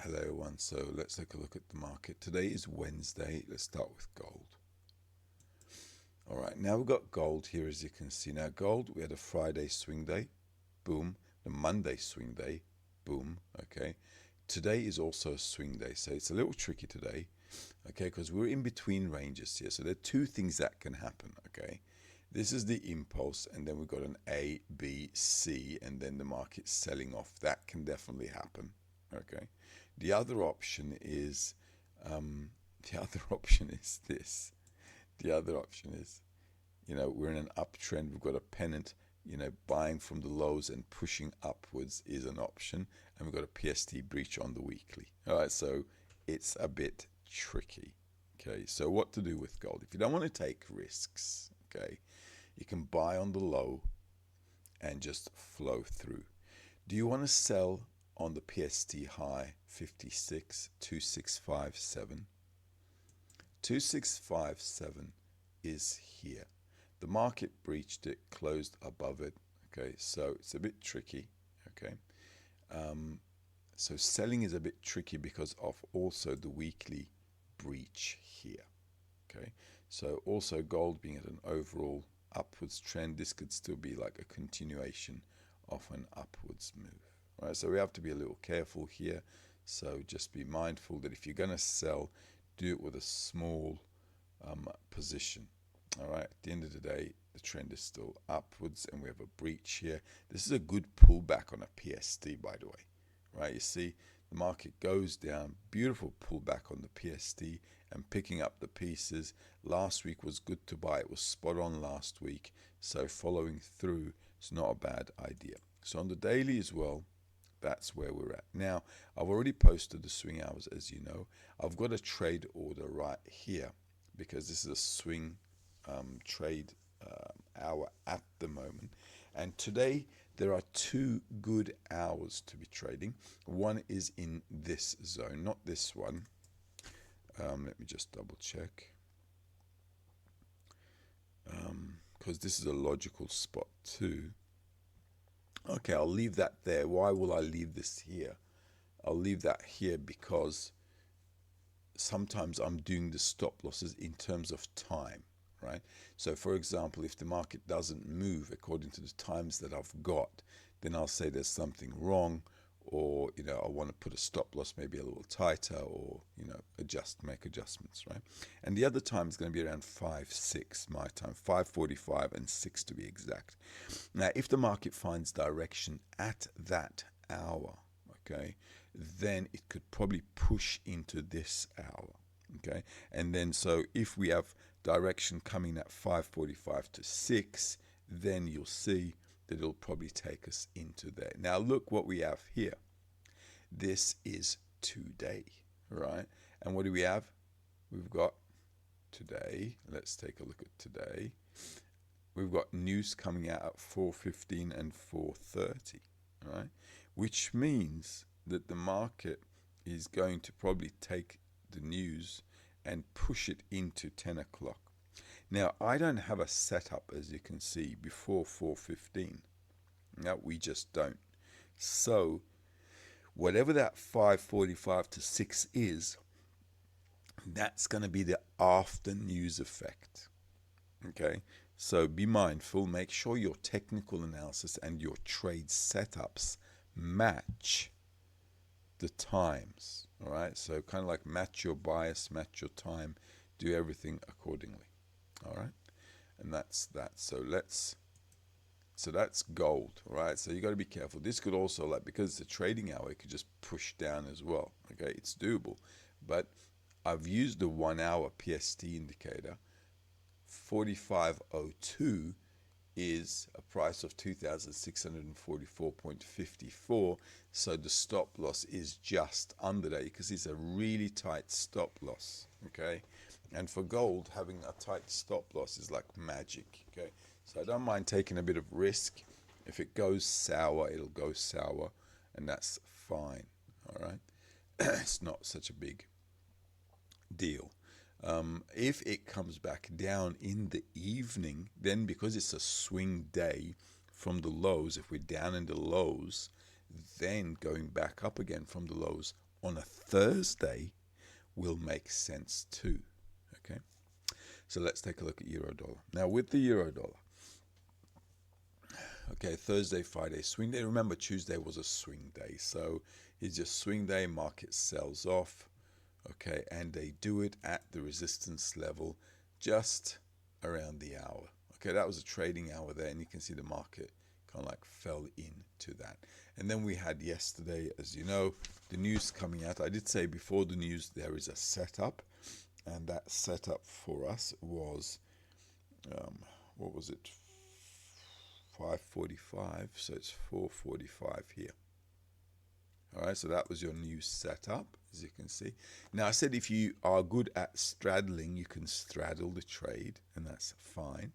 Hello everyone, so let's take a look at the market. Today is Wednesday. Let's start with gold. All right, now we've got gold here, as you can see. Now gold, we had a Friday swing day, boom. The Monday swing day, boom, okay. Today is also a swing day, so it's a little tricky today, okay, because we're in between ranges here. So there are two things that can happen, okay. This is the impulse, and then we've got an A, B, C, and then the market selling off. That can definitely happen, okay. The other option is, the other option is this. The other option is, we're in an uptrend. We've got a pennant. Buying from the lows and pushing upwards is an option, and we've got a PST breach on the weekly. All right, so it's a bit tricky. Okay, so what to do with gold? If you don't want to take risks, okay, you can buy on the low and just flow through. Do you want to sell on the PST high 56,2657? 2657 is here. The market breached it, closed above it. Okay, so it's a bit tricky. Okay, so selling is a bit tricky because of also the weekly breach here. Okay, so also gold being at an overall upwards trend, this could still be like a continuation of an upwards move. Right, so we have to be a little careful here. So just be mindful that if you're going to sell, do it with a small position. All right, at the end of the day, the trend is still upwards and we have a breach here. This is a good pullback on a PST, by the way. Right, you see the market goes down, beautiful pullback on the PST and picking up the pieces. Last week was good to buy. It was spot on last week. So following through is not a bad idea. So on the daily as well, that's where we're at. Now, I've already posted the swing hours, as you know. I've got a trade order right here because this is a swing trade hour at the moment. And today, there are two good hours to be trading. One is in this zone, not this one. Let me just double check. Because this is a logical spot too. Okay, I'll leave that there. Why will I leave this here? I'll leave that here because sometimes I'm doing the stop losses in terms of time, right? So for example, if the market doesn't move according to the times that I've got, then I'll say there's something wrong, or I want to put a stop loss maybe a little tighter, or make adjustments, right? And the other time is going to be around 5-6 my time, 5:45 and 6 to be exact. Now if the market finds direction at that hour, okay, then it could probably push into this hour, okay. And then so if we have direction coming at 5:45 to 6, then you'll see that it'll probably take us into there. Now look what we have here. This is today, right? And what do we have? We've got today. Let's take a look at today. We've got news coming out at 4:15 and 4:30, right? Which means that the market is going to probably take the news and push it into 10 o'clock. Now, I don't have a setup, as you can see, before 4:15. No, we just don't. So, whatever that 5:45 to 6 is, that's going to be the after news effect. Okay? So be mindful, make sure your technical analysis and your trade setups match the times. All right? So kind of like match your bias, match your time, do everything accordingly. All right? And that's that. So that's gold, right? So you got to be careful. This could also, because it's a trading hour, it could just push down as well. Okay, it's doable. But I've used the 1 hour PST indicator. 4502 is a price of 2,644.54. So the stop loss is just under that. because it's a really tight stop loss. Okay, and for gold, having a tight stop loss is like magic. Okay, so I don't mind taking a bit of risk. If it goes sour, it'll go sour, and that's fine. All right, it's not such a big deal. If it comes back down in the evening, then because it's a swing day from the lows, if we're down in the lows, then going back up again from the lows on a Thursday will make sense too. Okay, so let's take a look at euro dollar. Now with the euro dollar, okay, Thursday, Friday, swing day. Remember, Tuesday was a swing day, so it's just swing day. Market sells off, okay, and they do it at the resistance level just around the hour. Okay, that was a trading hour there, and you can see the market kind of like fell into that. And then we had yesterday, as you know, the news coming out. I did say before the news there is a setup, and that setup for us was, what was it? 5:45, so it's 4:45 here. All right, so that was your new setup, as you can see. Now I said if you are good at straddling, you can straddle the trade, and that's fine.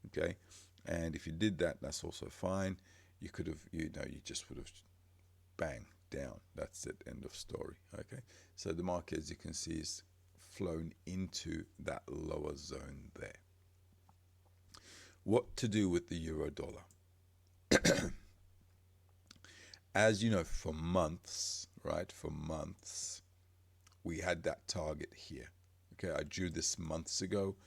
Okay, and if you did that, that's also fine. You could have, you just would have bang down. That's it. End of story. Okay, so the market, as you can see, is flown into that lower zone there. What to do with the euro dollar? As you know, for months, right? For months, we had that target here. Okay, I drew this months ago.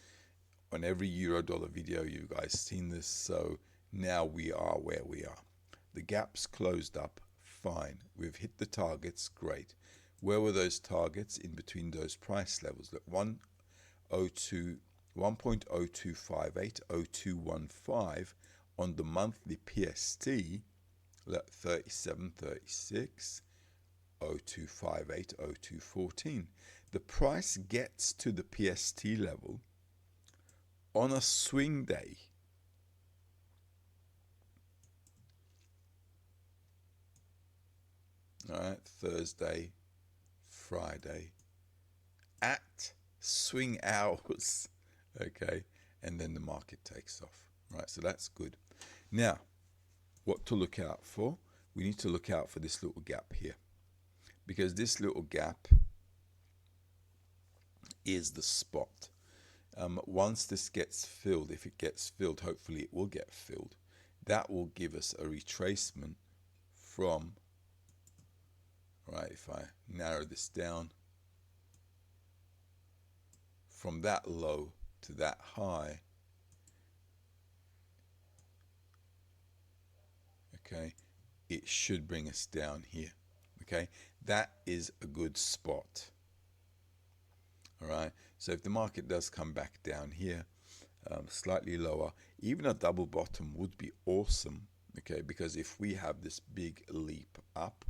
On every euro dollar video, you guys seen this. So now we are where we are. The gaps closed up, fine. We've hit the targets, great. Where were those targets? In between those price levels. Look, 1.0258, 0215 on the monthly PST. Look, 37.36, 0258, 0214. The price gets to the PST level on a swing day. All right, Thursday, Friday, at swing hours, okay, and then the market takes off. Right, so that's good. Now, what to look out for? We need to look out for this little gap here, because this little gap is the spot. Once this gets filled, if it gets filled, hopefully it will get filled, that will give us a retracement from, right, if I narrow this down, from that low to that high, okay, it should bring us down here. Okay, that is a good spot. All right, so if the market does come back down here, slightly lower, even a double bottom would be awesome. Okay, because if we have this big leap up,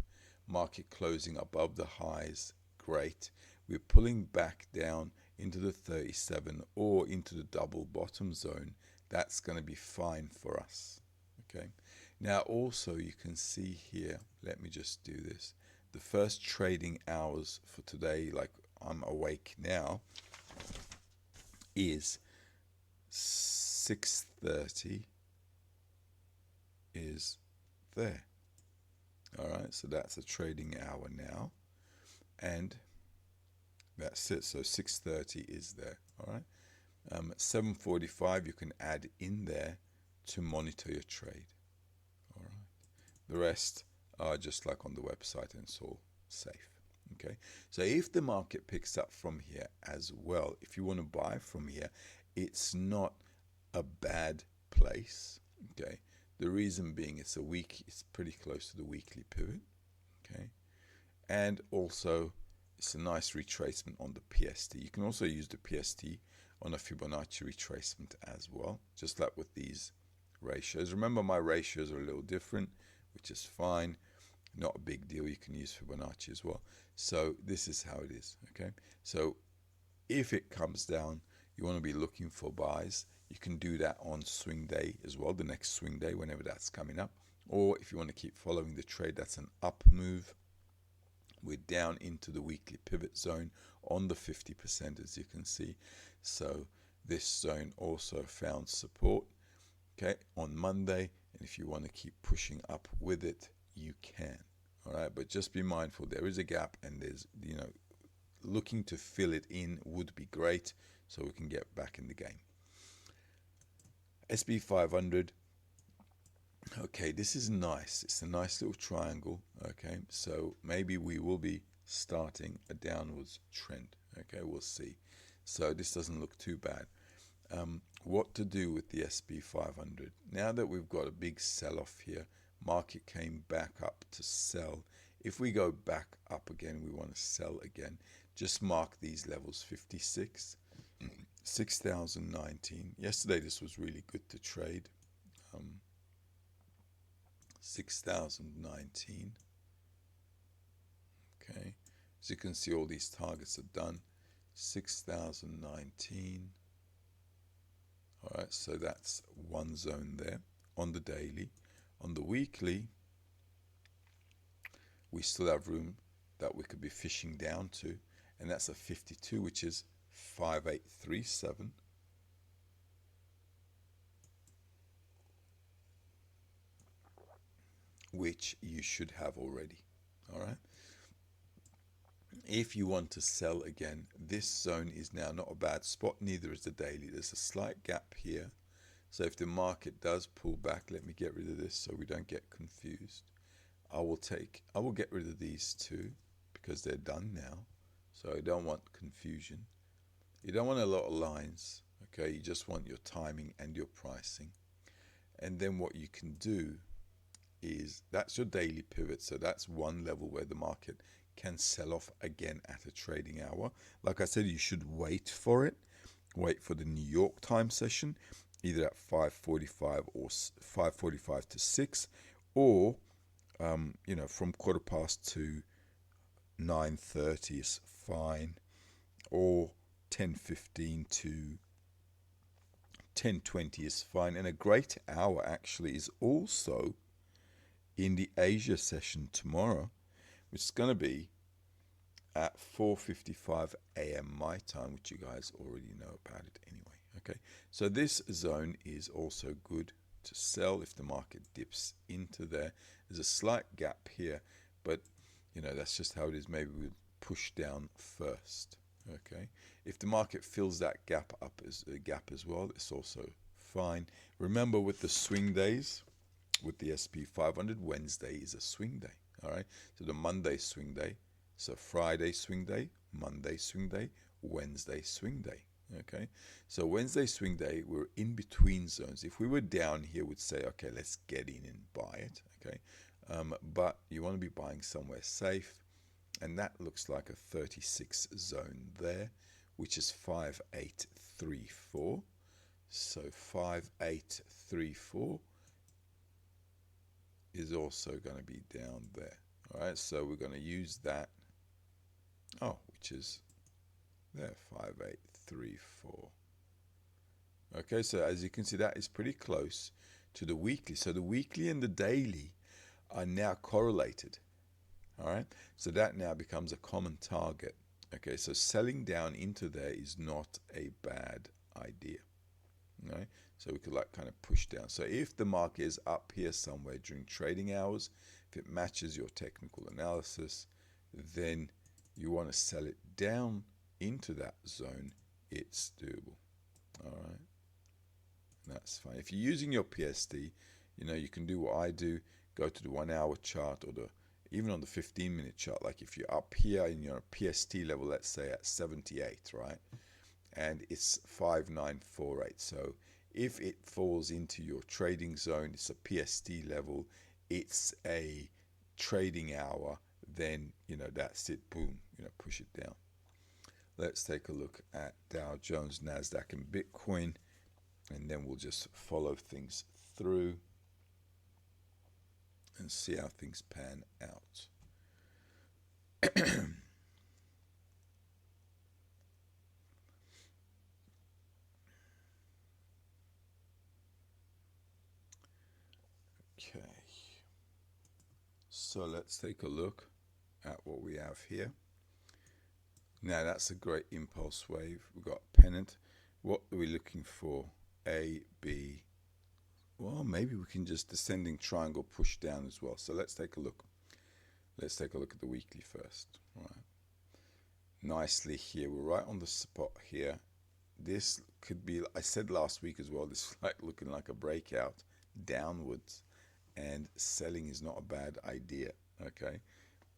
market closing above the highs, great. We're pulling back down into the 37 or into the double bottom zone. That's going to be fine for us. Okay, now also you can see here, let me just do this, the first trading hours for today, like I'm awake now, is 6:30 is there. All right, so that's a trading hour now, and that's it. So 6:30 is there. All right, 7:45 you can add in there to monitor your trade. All right, the rest are just like on the website, and it's all safe. Okay, so if the market picks up from here as well, if you want to buy from here, it's not a bad place. Okay, the reason being it's pretty close to the weekly pivot. Okay, and also it's a nice retracement on the PST. You can also use the PST on a Fibonacci retracement as well, just like with these ratios. Remember, my ratios are a little different, which is fine. Not a big deal. You can use Fibonacci as well. So this is how it is. Okay, so if it comes down, you want to be looking for buys. You can do that on swing day as well, the next swing day, whenever that's coming up. Or if you want to keep following the trade, that's an up move. We're down into the weekly pivot zone on the 50%, as you can see. So this zone also found support, okay, on Monday. And if you want to keep pushing up with it, you can. All right, but just be mindful, there is a gap, and there's, looking to fill it in would be great, so we can get back in the game. SB 500, Okay, this is nice. It's a nice little triangle. Okay, so maybe we will be starting a downwards trend. Okay, we'll see. So this doesn't look too bad. What to do with the SP 500? Now that we've got a big sell-off here, market came back up to sell. If we go back up again, we want to sell again. Just mark these levels: 56, 6,019. Yesterday this was really good to trade. 6,019. Okay, as you can see, all these targets are done. 6,019. All right, so that's one zone there on the daily. On the weekly, we still have room that we could be fishing down to, and that's a 52, which is 5837. Which you should have already. All right. If you want to sell again, this zone is now not a bad spot, neither is the daily. There's a slight gap here. So if the market does pull back, let me get rid of this so we don't get confused. I will get rid of these two because they're done now. So I don't want confusion. You don't want a lot of lines, okay? You just want your timing and your pricing. And then what you can do is, that's your daily pivot. So that's one level where the market can sell off again at a trading hour. Like I said, you should wait for it. Wait for the New York time session, either at 5:45 or 5:45 to 6, or from quarter past to 9:30 is fine, or 10:15 to 10:20 is fine. And a great hour actually is also in the Asia session tomorrow, which is going to be at 4:55 a.m. my time, which you guys already know about it anyway. Okay, so this zone is also good to sell if the market dips into there. There's a slight gap here, but that's just how it is. Maybe we'll push down first. Okay, if the market fills that gap up as a gap as well, it's also fine. Remember, with the swing days, with the SP 500, Wednesday is a swing day. All right, so the Monday swing day, so Friday swing day, Monday swing day, Wednesday swing day. Okay, so Wednesday swing day, we're in between zones. If we were down here, we'd say, okay, let's get in and buy it. Okay, but you want to be buying somewhere safe, and that looks like a 36 zone there, which is 5834. So 5834 is also going to be down there. All right, so we're going to use that. Oh, which is there, 5834. Okay, so as you can see, that is pretty close to the weekly. So the weekly and the daily are now correlated. All right, so that now becomes a common target. Okay, so selling down into there is not a bad idea. All right, so we could kind of push down. So if the market is up here somewhere during trading hours, if it matches your technical analysis, then you want to sell it down into that zone. It's doable. All right, that's fine. If you're using your PSD, you can do what I do. Go to the 1 hour chart, or even on the 15-minute chart. Like if you're up here in your PST level, let's say at 78, right? And it's 5948. So if it falls into your trading zone, it's a PST level, it's a trading hour, then that's it. Boom, push it down. Let's take a look at Dow Jones, Nasdaq, and Bitcoin, and then we'll just follow things through and see how things pan out. Okay, so let's take a look at what we have here. Now that's a great impulse wave. We've got pennant. What are we looking for? A, B. Well, maybe we can just descending triangle push down as well. So let's take a look. Let's take a look at the weekly first. All right. Nicely here. We're right on the spot here. This could be, I said last week as well, this is looking like a breakout downwards. and selling is not a bad idea. Okay,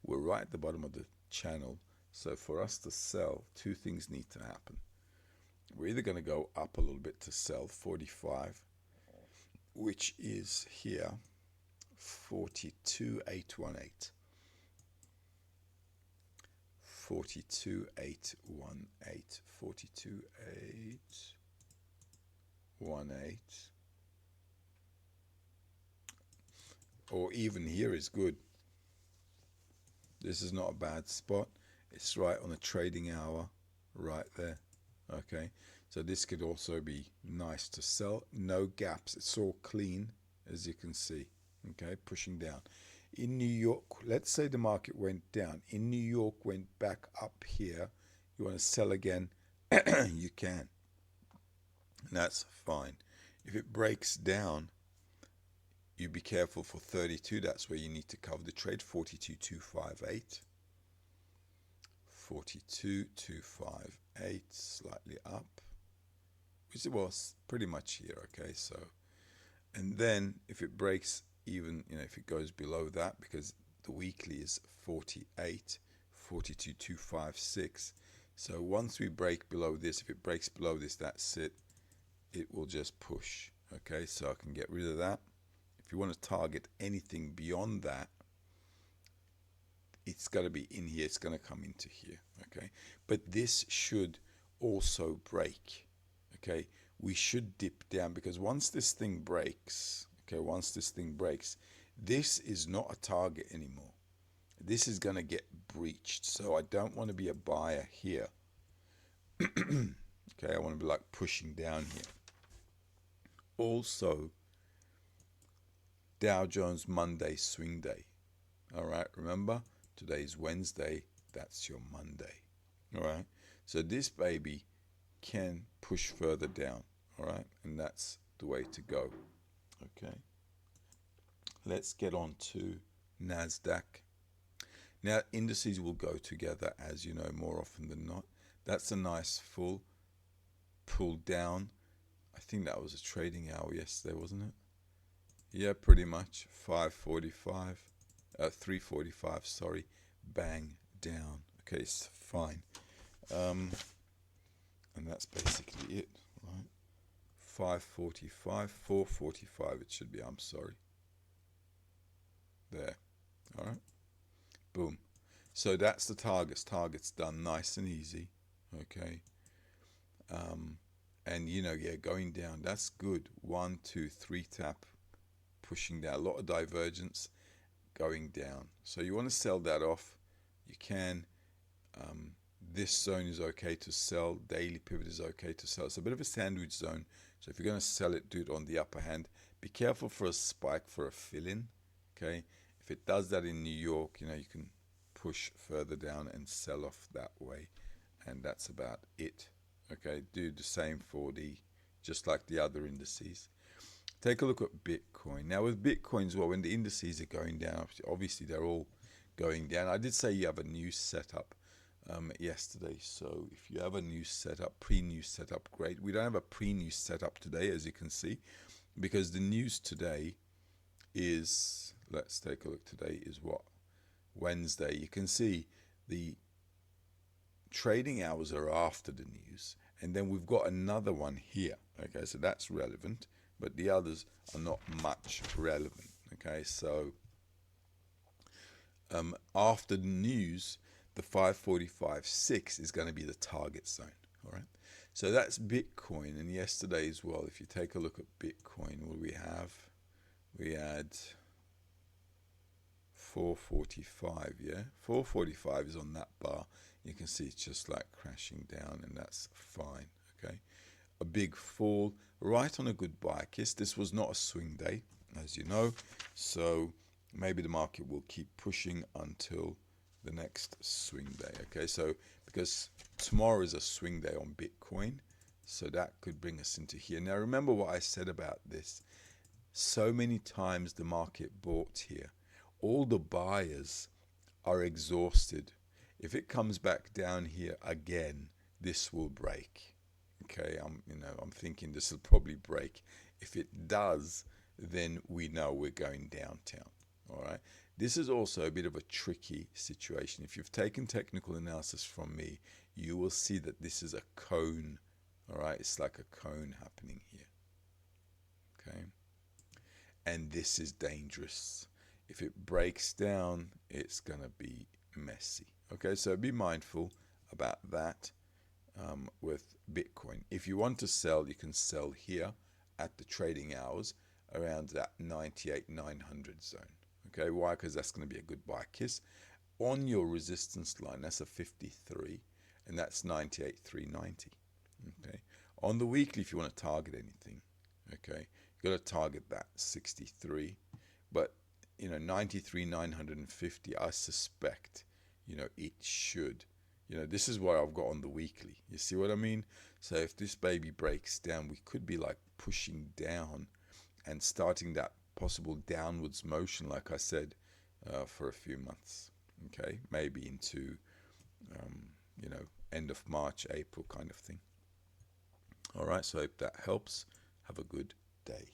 we're right at the bottom of the channel, so for us to sell, two things need to happen. We're either going to go up a little bit to sell 45, which is here, 42,818. 42,818. 42,818. Or even here is good. This is not a bad spot. It's right on the trading hour, right there. Okay, so this could also be nice to sell. No gaps. It's all clean, as you can see. Okay, pushing down. In New York, let's say the market went down. In New York, went back up here. You want to sell again, you can. And that's fine. If it breaks down, you be careful for 32. That's where you need to cover the trade. 42,258. 42,258, slightly up, which it was pretty much here. Okay, so, and then if it breaks even, if it goes below that, because the weekly is 48, 42,256. So once we break below this, if it breaks below this, that's it. It will just push. Okay, so I can get rid of that. If you want to target anything beyond that, it's got to be in here. It's going to come into here. Okay, but this should also break. Okay, we should dip down, because once this thing breaks, this is not a target anymore. This is going to get breached. So I don't want to be a buyer here. Okay, I want to be like pushing down here. Also, Dow Jones Monday swing day. All right, remember, today's Wednesday, that's your Monday. All right, so this baby can push further down. All right, and that's the way to go. Okay, let's get on to NASDAQ. Now, indices will go together, as you know, more often than not. That's a nice full pull down. I think that was a trading hour yesterday, wasn't it? Yeah, pretty much. 545, 345, sorry. Bang, down. Okay, it's fine. And that's basically it, right? 545, 445 it should be, I'm sorry. There, all right? Boom. So that's the targets. Targets done nice and easy, okay? And, going down, that's good. 1, 2, 3 tap, pushing down. A lot of divergence, going down. So you want to sell that off. You can. This zone is okay to sell. Daily pivot is okay to sell. It's a bit of a sandwich zone. So if you're going to sell it, do it on the upper hand. Be careful for a spike, for a fill-in, okay? If it does that in New York, you can push further down and sell off that way. And that's about it. Okay, do the same for just like the other indices. Take a look at Bitcoin. Now with Bitcoin as well, when the indices are going down, obviously they're all going down. I did say you have a new setup yesterday. So if you have a new setup, pre-news setup, great. We don't have a pre-news setup today, as you can see, because the news today is, let's take a look, today is what? Wednesday. You can see the trading hours are after the news, and then we've got another one here. Okay, so that's relevant, but the others are not much relevant. Okay, so after the news, the 545.6 is going to be the target zone. All right, so that's Bitcoin. And yesterday as well, if you take a look at Bitcoin, what do we have? We had 445. Yeah, 445 is on that bar. You can see it's just like crashing down, and that's fine. Okay, a big fall right on a good buy kiss. This was not a swing day, as you know, so maybe the market will keep pushing until the next swing day. Okay, so because tomorrow is a swing day on Bitcoin, so that could bring us into here. Now remember what I said about this. So many times the market bought here. All the buyers are exhausted. If it comes back down here again, this will break. Okay, I'm thinking this will probably break. If it does, then we know we're going downtown. All right. This is also a bit of a tricky situation. If you've taken technical analysis from me, you will see that this is a cone. All right. It's like a cone happening here. Okay. And this is dangerous. If it breaks down, it's going to be messy. Okay. So be mindful about that with Bitcoin. If you want to sell, you can sell here at the trading hours around that 98,900 zone. Okay, why? Because that's going to be a good buy kiss. On your resistance line, that's a 53, and that's 98,390. Okay, on the weekly, if you want to target anything, okay, you got to target that 63. But 93,950, I suspect, it should. This is what I've got on the weekly. You see what I mean? So if this baby breaks down, we could be like pushing down and starting that possible downwards motion, like I said, for a few months. Okay, maybe into end of March, April kind of thing. All right, so I hope that helps. Have a good day.